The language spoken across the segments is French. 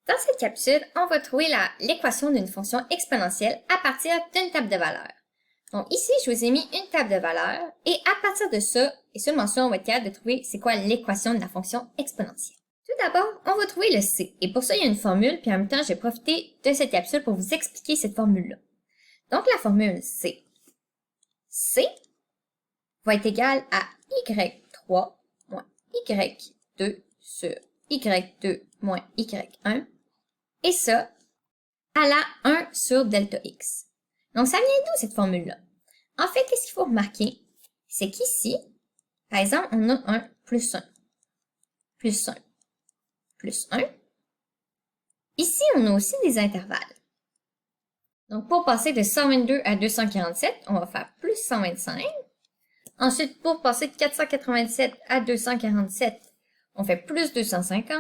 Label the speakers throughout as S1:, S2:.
S1: Dans cette capsule, on va trouver l'équation d'une fonction exponentielle à partir d'une table de valeurs. Donc ici, je vous ai mis une table de valeurs et à partir de ça, et seulement ça, on va être capable de trouver c'est quoi l'équation de la fonction exponentielle. Tout d'abord, on va trouver le c. Et pour ça, il y a une formule, puis en même temps, je vais profiter de cette capsule pour vous expliquer cette formule-là. Donc la formule c'est c va être égale à y3 moins y2 sur y2 moins y1. Et ça, à la 1 sur delta x. Donc, ça vient d'où cette formule-là? En fait, qu'est-ce qu'il faut remarquer? C'est qu'ici, par exemple, on a un plus 1, plus 1, plus 1. Ici, on a aussi des intervalles. Donc, pour passer de 122 à 247, on va faire plus 125. Ensuite, pour passer de 487 à 247, on fait plus 250.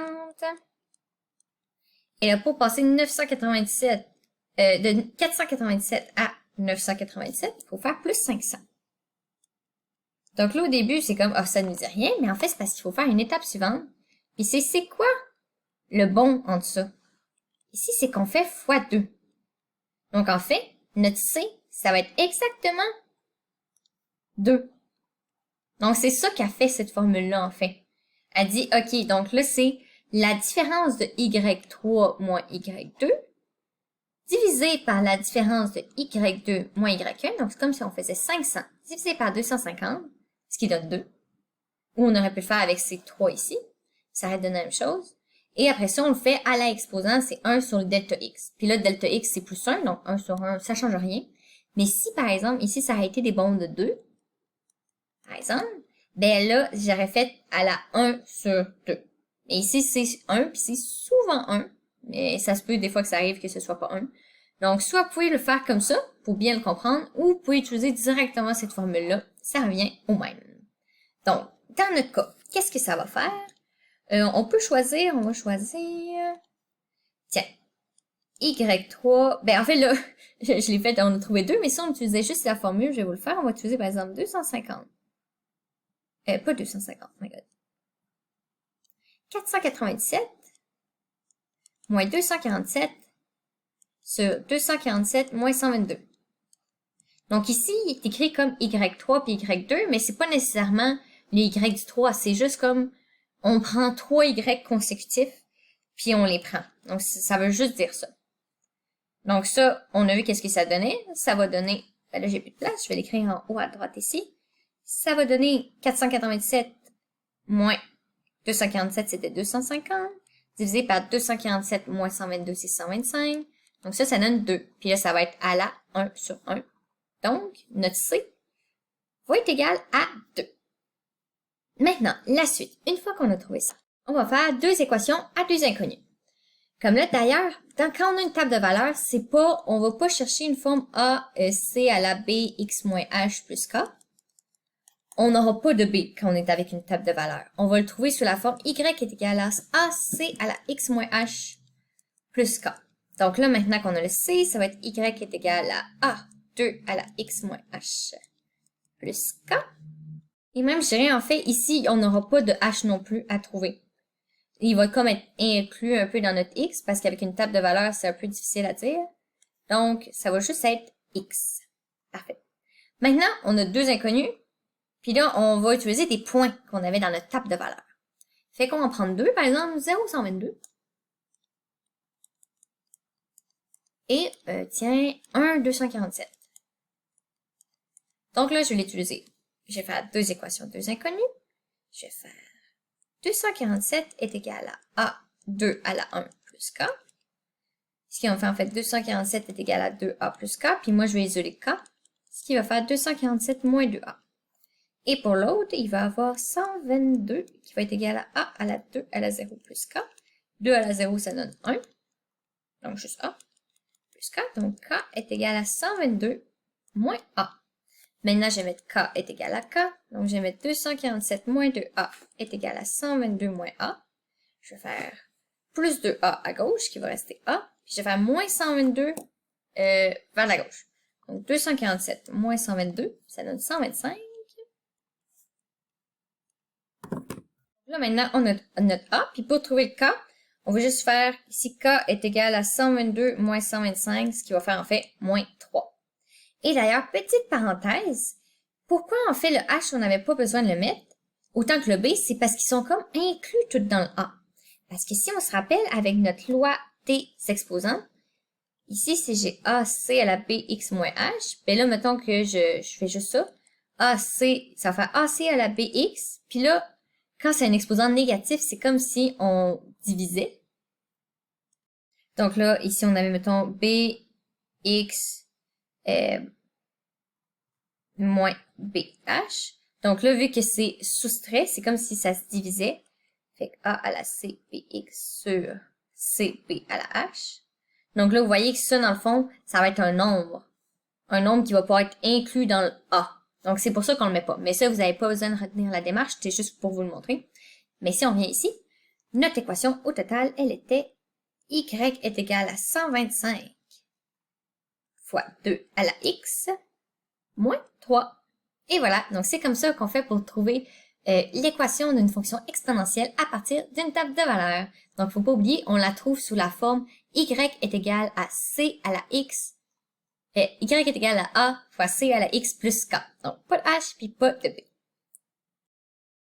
S1: Et là, pour passer de 497 à 997, il faut faire plus 500. Donc là, au début, c'est comme, ça ne nous dit rien, mais en fait, c'est parce qu'il faut faire une étape suivante. Puis c'est quoi le bon entre ça? Ici, c'est qu'on fait x2. Donc en fait, notre C, ça va être exactement 2. Donc c'est ça qu'a fait cette formule-là, en fait. Elle dit, OK, donc là, c'est la différence de y3 moins y2 divisé par la différence de y2 moins y1. Donc, c'est comme si on faisait 500 divisé par 250, ce qui donne 2. Ou on aurait pu le faire avec ces 3 ici. Ça aurait donné la même chose. Et après ça, on le fait à l'exposant, c'est 1 sur le delta x. Puis là, delta x, c'est plus 1, donc 1 sur 1, ça change rien. Mais si, par exemple, ici, ça aurait été des bombes de 2, par exemple, ben là, j'aurais fait à la 1 sur 2. Mais ici, c'est 1, puis c'est souvent 1. Mais ça se peut des fois que ça arrive que ce soit pas 1. Donc, soit vous pouvez le faire comme ça, pour bien le comprendre, ou vous pouvez utiliser directement cette formule-là. Ça revient au même. Donc, dans notre cas, qu'est-ce que ça va faire? On peut choisir, on va choisir... Tiens, Y3... Ben, en fait, là, je l'ai fait, on a trouvé 2, mais si on utilisait juste la formule, je vais vous le faire. On va utiliser, par exemple, 250. Pas 250, my god. 497 moins 247 sur 247 moins 122. Donc ici, il est écrit comme Y3 puis Y2, mais c'est pas nécessairement les Y du 3, c'est juste comme on prend 3 Y consécutifs, puis on les prend. Donc ça veut juste dire ça. Donc ça, on a vu qu'est-ce que ça donnait. Ça va donner, ben là j'ai plus de place, je vais l'écrire en haut à droite ici. Ça va donner 497 moins 247, c'était 250, divisé par 247 moins 122, c'est 125. Donc ça donne 2. Puis là, ça va être à la 1 sur 1. Donc, notre C va être égal à 2. Maintenant, la suite. Une fois qu'on a trouvé ça, on va faire deux équations à deux inconnus. Comme là, d'ailleurs, quand on a une table de valeurs, on va pas chercher une forme A, C à la B, X moins H plus K. On n'aura pas de B quand on est avec une table de valeurs. On va le trouver sous la forme Y est égal à AC à la X moins H plus K. Donc là, maintenant qu'on a le C, ça va être Y est égal à A2 à la X moins H plus K. Et même, je dirais, en fait, ici, on n'aura pas de H non plus à trouver. Il va comme être inclus un peu dans notre X, parce qu'avec une table de valeurs, c'est un peu difficile à dire. Donc, ça va juste être X. Parfait. Maintenant, on a deux inconnus. Puis là, on va utiliser des points qu'on avait dans notre table de valeurs. Fait qu'on va prendre 2, par exemple, 0,122. Et, tiens, 1,247. Donc là, je vais l'utiliser. Je vais faire deux équations, deux inconnues. Je vais faire 247 est égal à A2 à la 1 plus K. Ce qui va faire en fait 247 est égal à 2A plus K. Puis moi, je vais isoler K. Ce qui va faire 247 moins 2A. Et pour l'autre, il va avoir 122 qui va être égal à A à la 2 à la 0 plus K. 2 à la 0, ça donne 1. Donc juste A plus K. Donc K est égal à 122 moins A. Maintenant, je vais mettre K est égal à K. Donc, je vais mettre 247 moins 2A est égal à 122 moins A. Je vais faire plus 2A à gauche, qui va rester A. Puis, je vais faire moins 122 vers la gauche. Donc, 247 moins 122, ça donne 125. Là, maintenant, on a notre A. Puis, pour trouver le K, on va juste faire ici k est égal à 122 moins 125, ce qui va faire en fait moins 3. Et d'ailleurs, petite parenthèse, pourquoi en fait le h on n'avait pas besoin de le mettre, autant que le b, c'est parce qu'ils sont comme inclus tout dans le a. Parce que si on se rappelle avec notre loi t s'exposant, ici si j'ai ac à la bx moins h, ben là mettons que je fais juste ça, ac, ça va faire ac à la bx, puis là, quand c'est un exposant négatif, c'est comme si on divisait. Donc là, ici on avait mettons bx moins bh. Donc là, vu que c'est soustrait, c'est comme si ça se divisait. Fait que a à la c bx sur cb à la h. Donc là, vous voyez que ça, dans le fond, ça va être un nombre. Un nombre qui va pouvoir être inclus dans le a. Donc c'est pour ça qu'on le met pas. Mais ça, vous n'avez pas besoin de retenir la démarche, c'était juste pour vous le montrer. Mais si on vient ici, notre équation au total, elle était y est égal à 125 fois 2 à la x moins 3. Et voilà, donc c'est comme ça qu'on fait pour trouver l'équation d'une fonction exponentielle à partir d'une table de valeurs. Donc, faut pas oublier, on la trouve sous la forme y est égal à c à la x, y est égal à a fois c à la x plus k. Donc, pas de h puis pas de b.